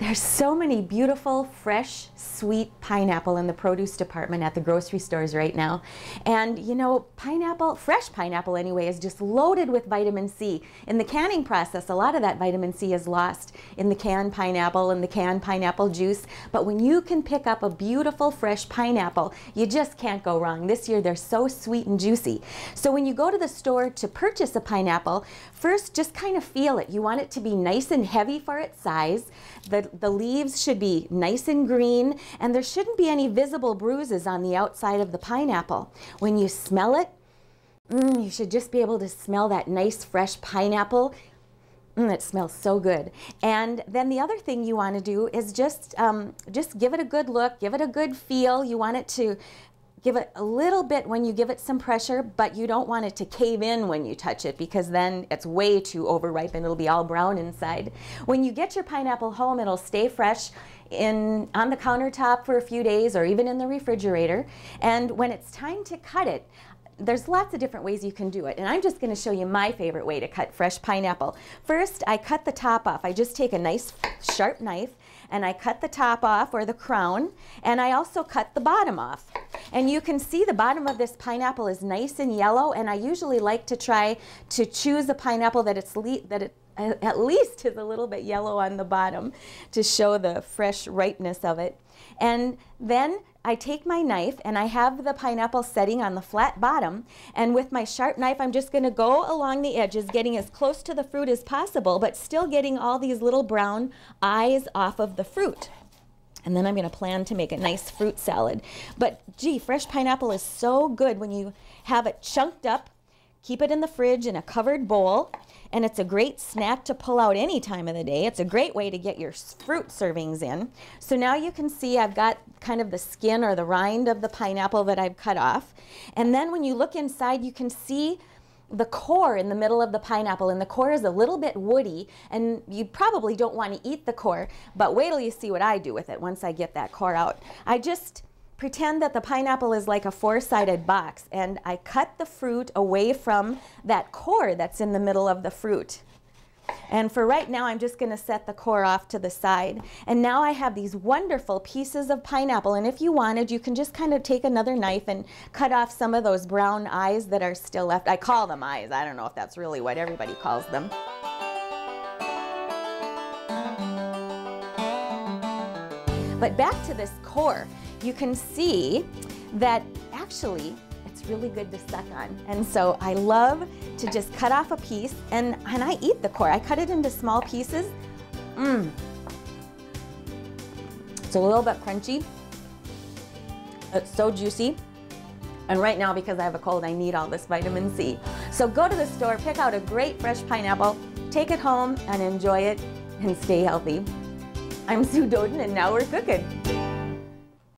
There's so many beautiful, fresh, sweet pineapple in the produce department at the grocery stores right now. And you know, pineapple, fresh pineapple anyway, is just loaded with vitamin C. In the canning process, a lot of that vitamin C is lost in the canned pineapple and the canned pineapple juice. But when you can pick up a beautiful, fresh pineapple, you just can't go wrong. This year, they're so sweet and juicy. So when you go to the store to purchase a pineapple, first just kind of feel it. You want it to be nice and heavy for its size. The leaves should be nice and green, and there shouldn't be any visible bruises on the outside of the pineapple. When you smell it, you should just be able to smell that nice fresh pineapple. It smells so good. And then the other thing you want to do is just give it a good look, give it a good feel. You want it to give it a little bit when you give it some pressure, but you don't want it to cave in when you touch it, because then it's way too overripe and it'll be all brown inside. When you get your pineapple home, it'll stay fresh on the countertop for a few days or even in the refrigerator. And when it's time to cut it, there's lots of different ways you can do it, and I'm just going to show you my favorite way to cut fresh pineapple. First, I cut the top off. I just take a nice sharp knife and I cut the top off, or the crown, and I also cut the bottom off. And you can see the bottom of this pineapple is nice and yellow, and I usually like to try to choose a pineapple that it at least is a little bit yellow on the bottom to show the fresh ripeness of it. And then I take my knife and I have the pineapple setting on the flat bottom, and with my sharp knife I'm just going to go along the edges, getting as close to the fruit as possible, but still getting all these little brown eyes off of the fruit. And then I'm going to plan to make a nice fruit salad. But gee, fresh pineapple is so good when you have it chunked up. Keep it in the fridge in a covered bowl, and it's a great snack to pull out any time of the day. It's a great way to get your fruit servings in. So now you can see I've got kind of the skin or the rind of the pineapple that I've cut off. And then when you look inside, you can see the core in the middle of the pineapple, and the core is a little bit woody, and you probably don't want to eat the core, but wait till you see what I do with it once I get that core out. I just pretend that the pineapple is like a four-sided box, and I cut the fruit away from that core that's in the middle of the fruit. And for right now, I'm just going to set the core off to the side. And now I have these wonderful pieces of pineapple, and if you wanted, you can just kind of take another knife and cut off some of those brown eyes that are still left. I call them eyes. I don't know if that's really what everybody calls them. But back to this core, you can see that actually it's really good to suck on. And so I love to just cut off a piece, and I eat the core. I cut it into small pieces. It's a little bit crunchy. It's so juicy. And right now, because I have a cold, I need all this vitamin C. So go to the store, pick out a great fresh pineapple, take it home and enjoy it, and stay healthy. I'm Sue Doden, and now we're cooking.